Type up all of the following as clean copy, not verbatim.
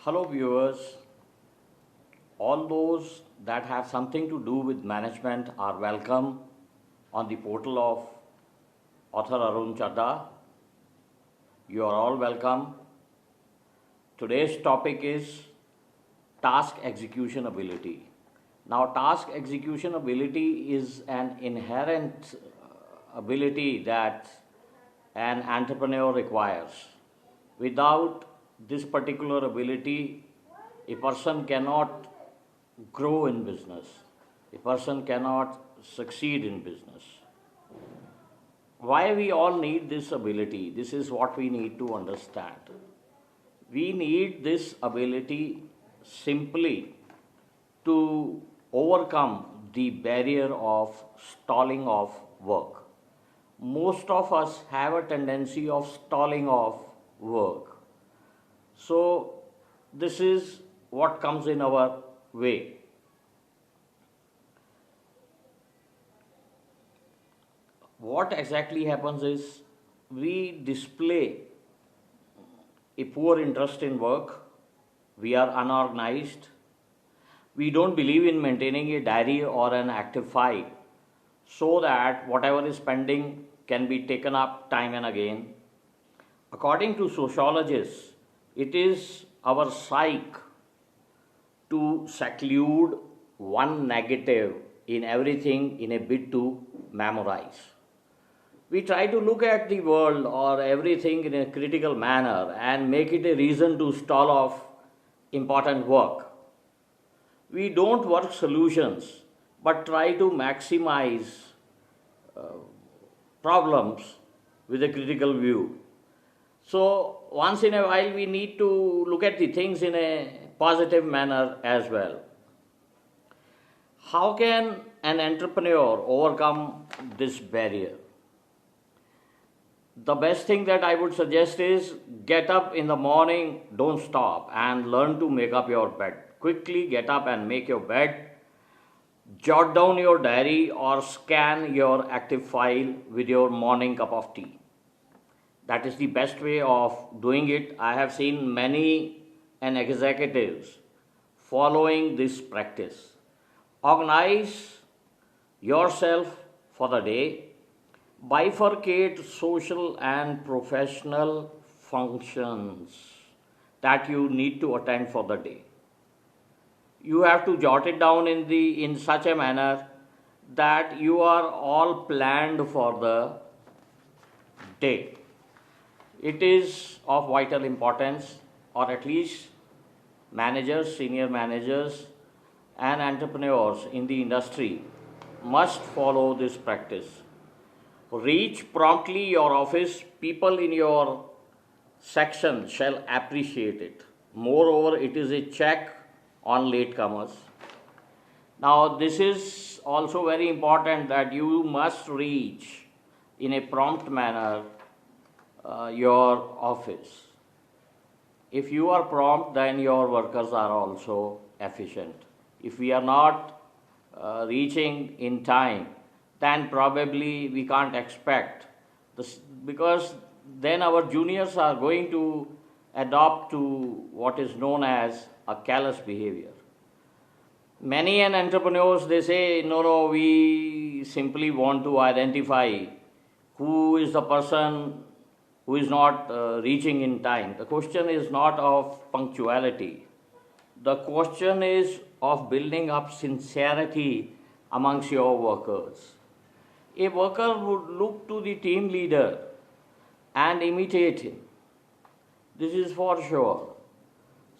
Hello, viewers. All those that have something to do with management are welcome on the portal of author Arun Chadda. You are all welcome. Today's topic is task execution ability. Now, task execution ability is an inherent ability that an entrepreneur requires. Without this particular ability, a person cannot grow in business, a person cannot succeed in business. Why we all need this ability? This is what we need to understand. We need this ability simply to overcome the barrier of stalling of work. Most of us have a tendency of stalling of work. So, this is what comes in our way. What exactly happens is we display a poor interest in work, we are unorganized, we don't believe in maintaining a diary or an active file so that whatever is pending can be taken up time and again. According to sociologists, it is our psyche to seclude one negative in everything in a bid to memorize. We try to look at the world or everything in a critical manner and make it a reason to stall off important work. We don't work solutions but try to maximize problems with a critical view. So, once in a while, we need to look at the things in a positive manner as well. How can an entrepreneur overcome this barrier? The best thing that I would suggest is get up in the morning, don't stop, and learn to make up your bed. Quickly get up and make your bed. Jot down your diary or scan your active file with your morning cup of tea. That is the best way of doing it. I have seen many executives following this practice. Organize yourself for the day. Bifurcate social and professional functions that you need to attend for the day. You have to jot it down in such a manner that you are all planned for the day. It is of vital importance, or at least managers, senior managers, and entrepreneurs in the industry must follow this practice. Reach promptly your office, people in your section shall appreciate it. Moreover, it is a check on latecomers. Now, this is also very important that you must reach in a prompt manner your office. If you are prompt, then your workers are also efficient. If we are not reaching in time, then probably we can't expect this, because then our juniors are going to adopt to what is known as a callous behavior. Many entrepreneurs, they say, no, we simply want to identify who is the person who is not reaching in time. The question is not of punctuality. The question is of building up sincerity amongst your workers. A worker would look to the team leader and imitate him. This is for sure.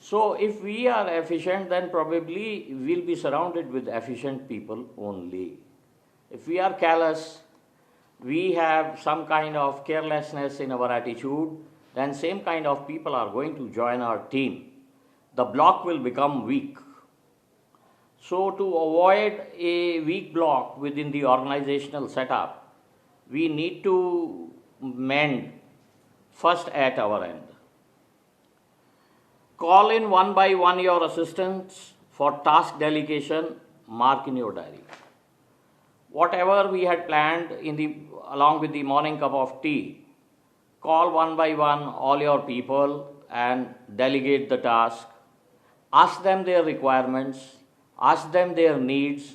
So, if we are efficient, then probably we'll be surrounded with efficient people only. If we are callous, we have some kind of carelessness in our attitude, then same kind of people are going to join our team. The block will become weak. So, to avoid a weak block within the organizational setup, we need to mend first at our end. Call in one by one your assistants for task delegation, mark in your diary. Whatever we had planned along with the morning cup of tea, call one by one all your people and delegate the task ask them their requirements, ask them their needs,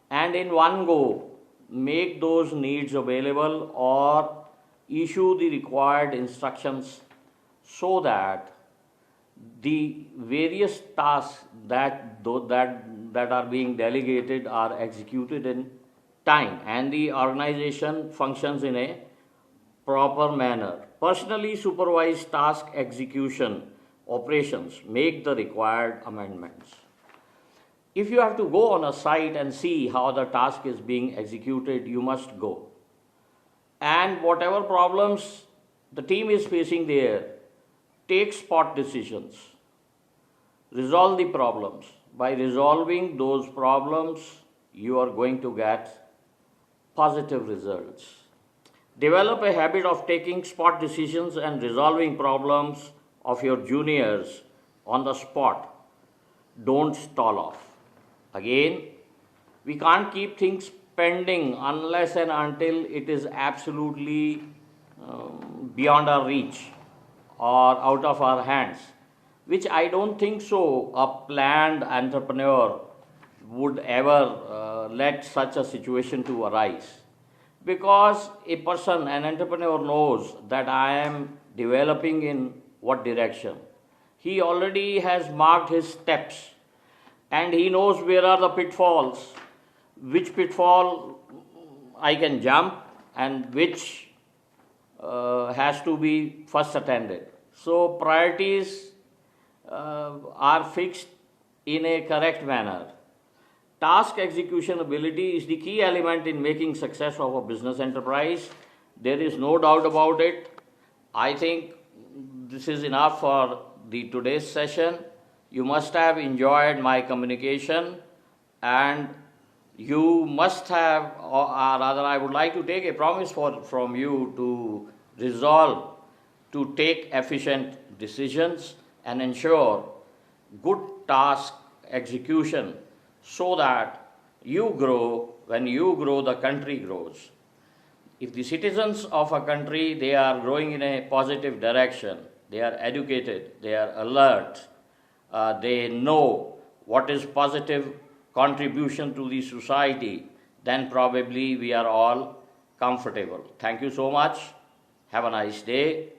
and in one go make those needs available or issue the required instructions so that the various tasks that are being delegated are executed in time and the organization functions in a proper manner. Personally supervise task execution operations, make the required amendments. If you have to go on a site and see how the task is being executed, you must go. And whatever problems the team is facing there, take spot decisions. Resolve the problems. By resolving those problems, you are going to get positive results. Develop a habit of taking spot decisions and resolving problems of your juniors on the spot. Don't stall off. Again, we can't keep things pending unless and until it is absolutely beyond our reach or out of our hands, which I don't think so a planned entrepreneur would ever let such a situation to arise. Because a person, an entrepreneur knows that I am developing in what direction. He already has marked his steps and he knows where are the pitfalls, which pitfall I can jump and which has to be first attended. So priorities are fixed in a correct manner. Task execution ability is the key element in making success of a business enterprise. There is no doubt about it. I think this is enough for the today's session. You must have enjoyed my communication and you must have, or rather I would like to take a promise from you to resolve to take efficient decisions and ensure good task execution so that you grow. When you grow, the country grows. If the citizens of a country, they are growing in a positive direction, they are educated, they are alert, they know what is positive contribution to the society, then probably we are all comfortable. Thank you so much. Have a nice day.